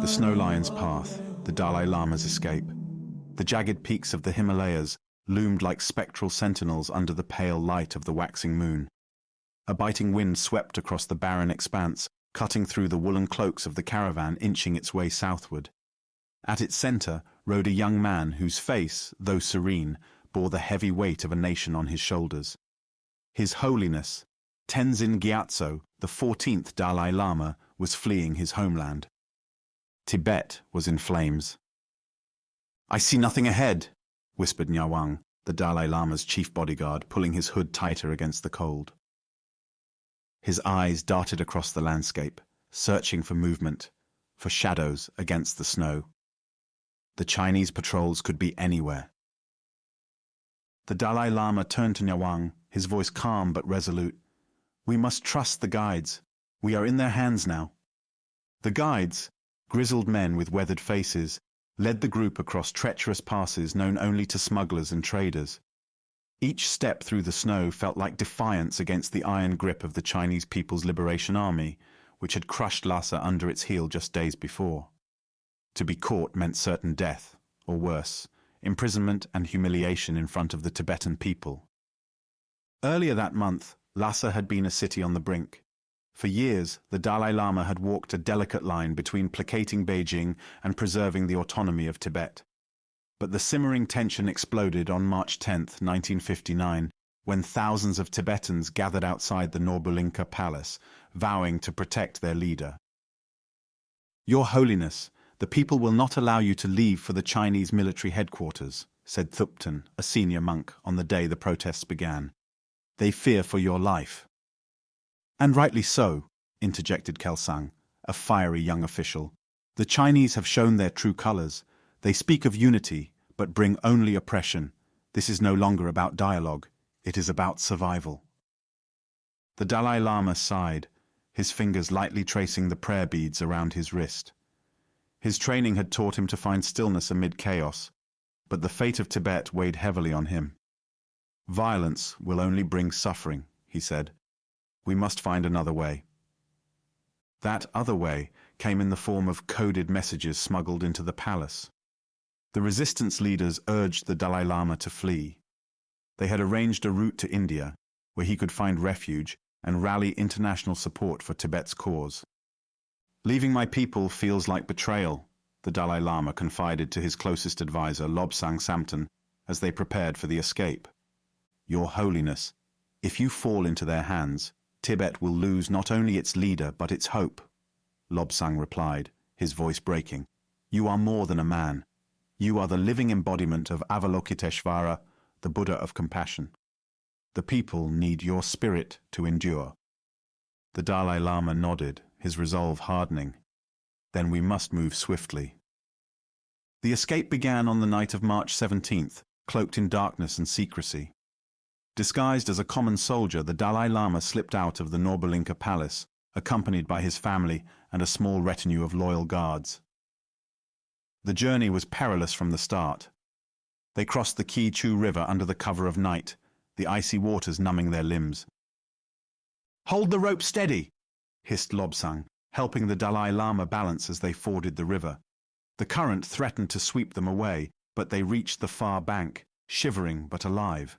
snow lion's path, the Dalai Lama's escape. The jagged peaks of the Himalayas loomed like spectral sentinels under the pale light of the waxing moon. A biting wind swept across the barren expanse, cutting through the woolen cloaks of the caravan inching its way southward. At its center rode a young man whose face, though serene, bore the heavy weight of a nation on his shoulders. His Holiness, Tenzin Gyatso, the 14th Dalai Lama, was fleeing his homeland. Tibet was in flames. "I see nothing ahead," whispered Nyawang, the Dalai Lama's chief bodyguard, pulling his hood tighter against the cold. His eyes darted across the landscape, searching for movement, for shadows against the snow. The Chinese patrols could be anywhere. The Dalai Lama turned to Nyawang, his voice calm but resolute. "We must trust the guides. We are in their hands now." The guides, grizzled men with weathered faces, led the group across treacherous passes known only to smugglers and traders. Each step through the snow felt like defiance against the iron grip of the Chinese People's Liberation Army, which had crushed Lhasa under its heel just days before. To be caught meant certain death, or worse, imprisonment and humiliation in front of the Tibetan people. Earlier that month, Lhasa had been a city on the brink. For years, the Dalai Lama had walked a delicate line between placating Beijing and preserving the autonomy of Tibet. But the simmering tension exploded on March 10, 1959, when thousands of Tibetans gathered outside the Norbulinka Palace, vowing to protect their leader. "Your Holiness, the people will not allow you to leave for the Chinese military headquarters," said Thupten, a senior monk, on the day the protests began. "They fear for your life." "And rightly so," interjected Kelsang, a fiery young official. "The Chinese have shown their true colors. They speak of unity, but bring only oppression. This is no longer about dialogue. It is about survival." The Dalai Lama sighed, his fingers lightly tracing the prayer beads around his wrist. His training had taught him to find stillness amid chaos, but the fate of Tibet weighed heavily on him. "Violence will only bring suffering," he said. "We must find another way." That other way came in the form of coded messages smuggled into the palace. The resistance leaders urged the Dalai Lama to flee. They had arranged a route to India, where he could find refuge and rally international support for Tibet's cause. "Leaving my people feels like betrayal," the Dalai Lama confided to his closest advisor, Lobsang Samten, as they prepared for the escape. "Your Holiness, if you fall into their hands, Tibet will lose not only its leader but its hope," Lobsang replied, his voice breaking. "You are more than a man. You are the living embodiment of Avalokiteshvara, the Buddha of compassion. The people need your spirit to endure." The Dalai Lama nodded, his resolve hardening. "Then we must move swiftly." The escape began on the night of March 17th, cloaked in darkness and secrecy. Disguised as a common soldier, the Dalai Lama slipped out of the Norbulinka Palace, accompanied by his family and a small retinue of loyal guards. The journey was perilous from the start. They crossed the Ki-Chu River under the cover of night, the icy waters numbing their limbs. "Hold the rope steady," hissed Lobsang, helping the Dalai Lama balance as they forded the river. The current threatened to sweep them away, but they reached the far bank, shivering but alive.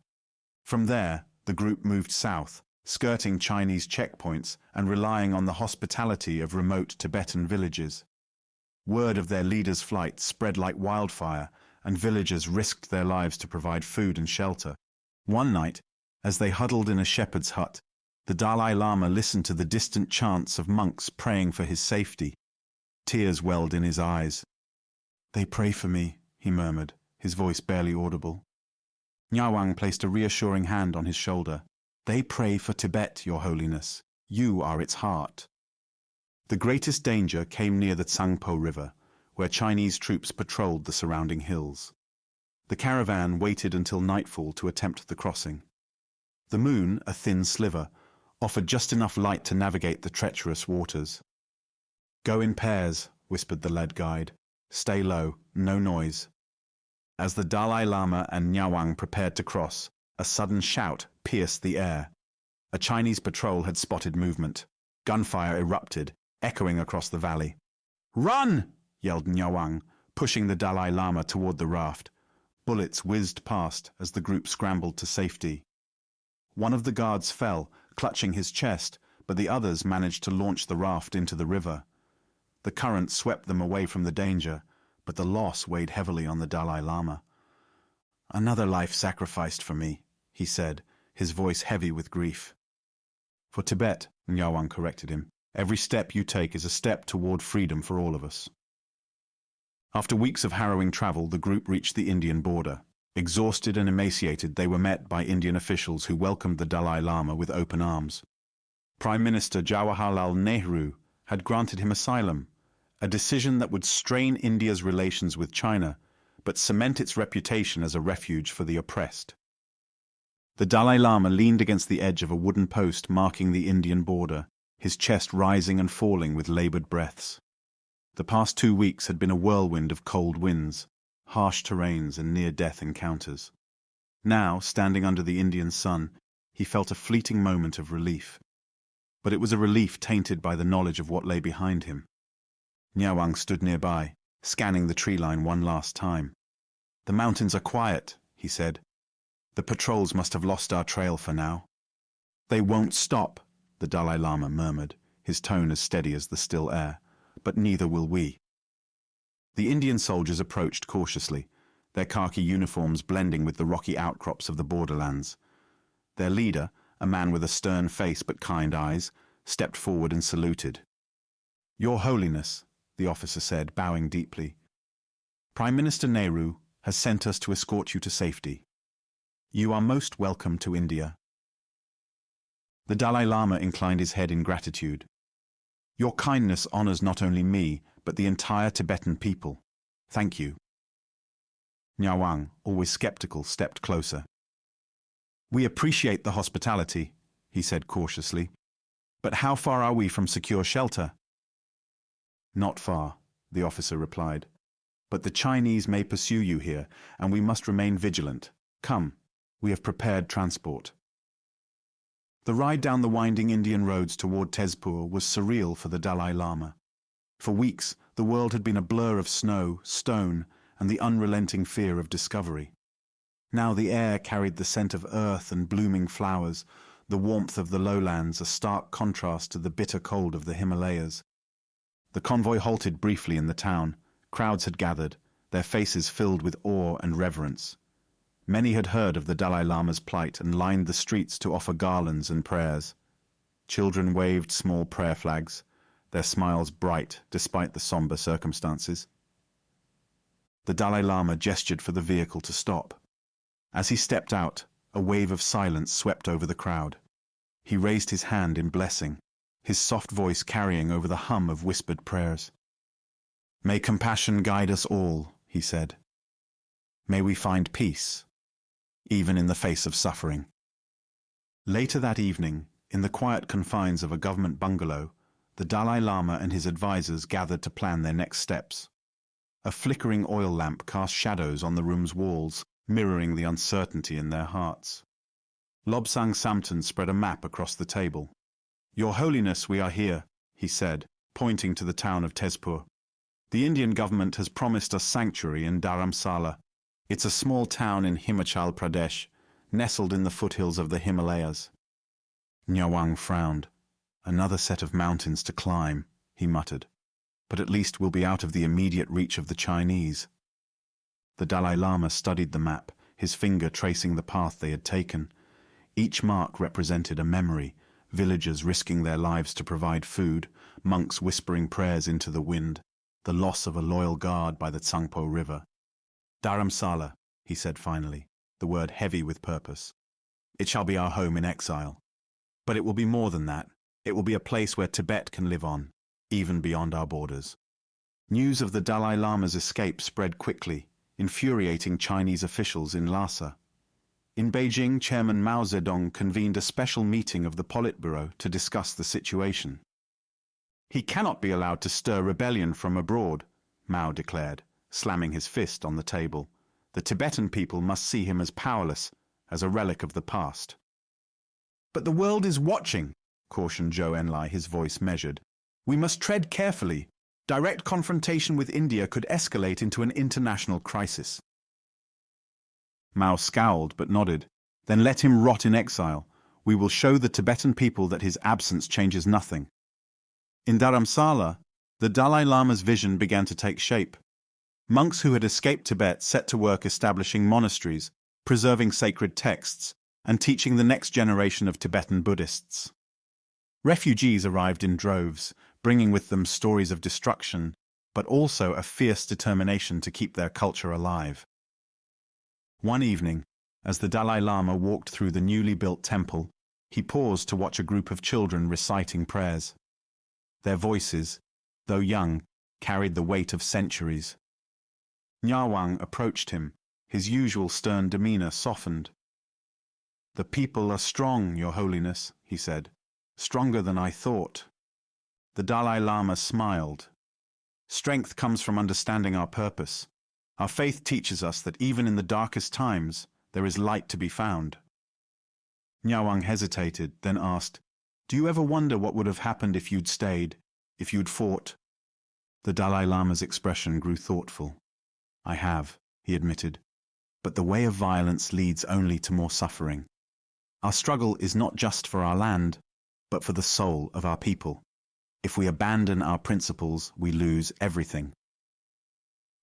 From there, the group moved south, skirting Chinese checkpoints and relying on the hospitality of remote Tibetan villages. Word of their leader's flight spread like wildfire, and villagers risked their lives to provide food and shelter. One night, as they huddled in a shepherd's hut, the Dalai Lama listened to the distant chants of monks praying for his safety. Tears welled in his eyes. "They pray for me," he murmured, his voice barely audible. Nyawang placed a reassuring hand on his shoulder. "They pray for Tibet, Your Holiness. You are its heart." The greatest danger came near the Tsangpo River, where Chinese troops patrolled the surrounding hills. The caravan waited until nightfall to attempt the crossing. The moon, a thin sliver, offered just enough light to navigate the treacherous waters. "Go in pairs," whispered the lead guide. "Stay low, no noise." As the Dalai Lama and Nyawang prepared to cross, a sudden shout pierced the air. A Chinese patrol had spotted movement. Gunfire erupted, echoing across the valley. "Run!" yelled Nyawang, pushing the Dalai Lama toward the raft. Bullets whizzed past as the group scrambled to safety. One of the guards fell, clutching his chest, but the others managed to launch the raft into the river. The current swept them away from the danger, but the loss weighed heavily on the Dalai Lama. "Another life sacrificed for me," he said, his voice heavy with grief. "For Tibet," Nyawang corrected him. "Every step you take is a step toward freedom for all of us." After weeks of harrowing travel, the group reached the Indian border. Exhausted and emaciated, they were met by Indian officials who welcomed the Dalai Lama with open arms. Prime Minister Jawaharlal Nehru had granted him asylum, a decision that would strain India's relations with China, but cement its reputation as a refuge for the oppressed. The Dalai Lama leaned against the edge of a wooden post marking the Indian border, his chest rising and falling with labored breaths. The past 2 weeks had been a whirlwind of cold winds, harsh terrains and near-death encounters. Now, standing under the Indian sun, he felt a fleeting moment of relief. But it was a relief tainted by the knowledge of what lay behind him. Nyawang stood nearby, scanning the tree line one last time. "The mountains are quiet," he said. "The patrols must have lost our trail for now." "They won't stop," the Dalai Lama murmured, his tone as steady as the still air. "But neither will we." The Indian soldiers approached cautiously, their khaki uniforms blending with the rocky outcrops of the borderlands. Their leader, a man with a stern face but kind eyes, stepped forward and saluted. "Your Holiness," the officer said, bowing deeply. "Prime Minister Nehru has sent us to escort you to safety. You are most welcome to India." The Dalai Lama inclined his head in gratitude. "Your kindness honors not only me, but the entire Tibetan people. Thank you." Nyawang, always skeptical, stepped closer. "We appreciate the hospitality," he said cautiously. "But how far are we from secure shelter?" "Not far," the officer replied. "But the Chinese may pursue you here, and we must remain vigilant. Come, we have prepared transport." The ride down the winding Indian roads toward Tezpur was surreal for the Dalai Lama. For weeks, the world had been a blur of snow, stone, and the unrelenting fear of discovery. Now the air carried the scent of earth and blooming flowers, the warmth of the lowlands a stark contrast to the bitter cold of the Himalayas. The convoy halted briefly in the town. Crowds had gathered, their faces filled with awe and reverence. Many had heard of the Dalai Lama's plight and lined the streets to offer garlands and prayers. Children waved small prayer flags, their smiles bright despite the somber circumstances. The Dalai Lama gestured for the vehicle to stop. As he stepped out, a wave of silence swept over the crowd. He raised his hand in blessing, his soft voice carrying over the hum of whispered prayers. "May compassion guide us all," he said. "May we find peace, even in the face of suffering." Later that evening, in the quiet confines of a government bungalow, the Dalai Lama and his advisors gathered to plan their next steps. A flickering oil lamp cast shadows on the room's walls, mirroring the uncertainty in their hearts. Lobsang Samten spread a map across the table. "Your Holiness, we are here," he said, pointing to the town of Tezpur. "The Indian government has promised us sanctuary in Dharamsala. It's a small town in Himachal Pradesh, nestled in the foothills of the Himalayas." Nyawang frowned. "Another set of mountains to climb," he muttered. "But at least we'll be out of the immediate reach of the Chinese." The Dalai Lama studied the map, his finger tracing the path they had taken. Each mark represented a memory, villagers risking their lives to provide food, monks whispering prayers into the wind, the loss of a loyal guard by the Tsangpo River. "Dharamsala," he said finally, the word heavy with purpose. "It shall be our home in exile. But it will be more than that. It will be a place where Tibet can live on, even beyond our borders." News of the Dalai Lama's escape spread quickly, infuriating Chinese officials in Lhasa. In Beijing, Chairman Mao Zedong convened a special meeting of the Politburo to discuss the situation. "He cannot be allowed to stir rebellion from abroad," Mao declared, slamming his fist on the table. "The Tibetan people must see him as powerless, as a relic of the past." "But the world is watching," cautioned Zhou Enlai, his voice measured. "We must tread carefully. Direct confrontation with India could escalate into an international crisis. Mao scowled but nodded. Then let him rot in exile. We will show the Tibetan people that his absence changes nothing. In Dharamsala, the Dalai Lama's vision began to take shape. Monks who had escaped Tibet set to work establishing monasteries, preserving sacred texts, and teaching the next generation of Tibetan Buddhists. Refugees arrived in droves, bringing with them stories of destruction, but also a fierce determination to keep their culture alive. One evening, as the Dalai Lama walked through the newly built temple, he paused to watch a group of children reciting prayers. Their voices, though young, carried the weight of centuries. Nyawang approached him, his usual stern demeanor softened. "The people are strong, Your Holiness," he said. "Stronger than I thought." The Dalai Lama smiled. "Strength comes from understanding our purpose. Our faith teaches us that even in the darkest times, there is light to be found." Nyawang hesitated, then asked, "Do you ever wonder what would have happened if you'd stayed, if you'd fought?" The Dalai Lama's expression grew thoughtful. "I have," he admitted, "but the way of violence leads only to more suffering. Our struggle is not just for our land, but for the soul of our people. If we abandon our principles, we lose everything."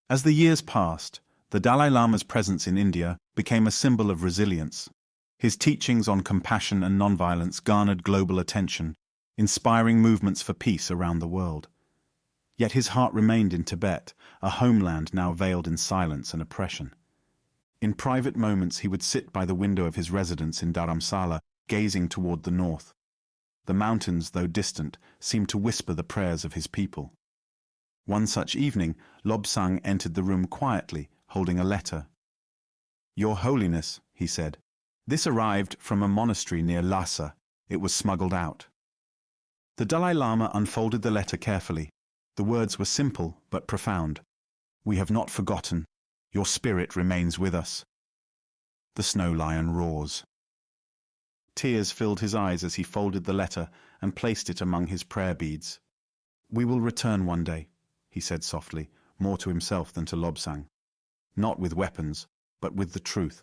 As the years passed, the Dalai Lama's presence in India became a symbol of resilience. His teachings on compassion and nonviolence garnered global attention, inspiring movements for peace around the world. Yet his heart remained in Tibet, a homeland now veiled in silence and oppression. In private moments he would sit by the window of his residence in Dharamsala, gazing toward the north. The mountains, though distant, seemed to whisper the prayers of his people. One such evening, Lobsang entered the room quietly, holding a letter. "Your Holiness," he said, "this arrived from a monastery near Lhasa. It was smuggled out." The Dalai Lama unfolded the letter carefully. The words were simple but profound. "We have not forgotten. Your spirit remains with us." The snow lion roars. Tears filled his eyes as he folded the letter and placed it among his prayer beads. "We will return one day," he said softly, more to himself than to Lobsang. "Not with weapons, but with the truth.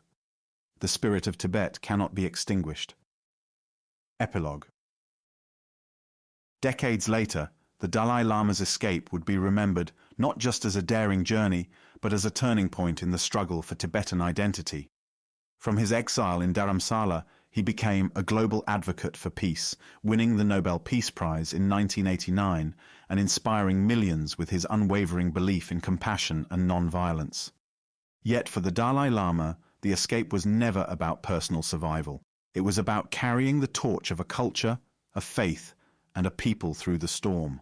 The spirit of Tibet cannot be extinguished." Epilogue. Decades later, the Dalai Lama's escape would be remembered not just as a daring journey, but as a turning point in the struggle for Tibetan identity. From his exile in Dharamsala, he became a global advocate for peace, winning the Nobel Peace Prize in 1989 and inspiring millions with his unwavering belief in compassion and non-violence. Yet for the Dalai Lama, the escape was never about personal survival. It was about carrying the torch of a culture, a faith, and a people through the storm.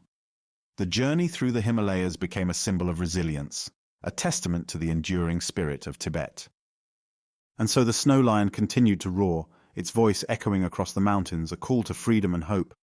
The journey through the Himalayas became a symbol of resilience, a testament to the enduring spirit of Tibet. And so the snow lion continued to roar, its voice echoing across the mountains, a call to freedom and hope.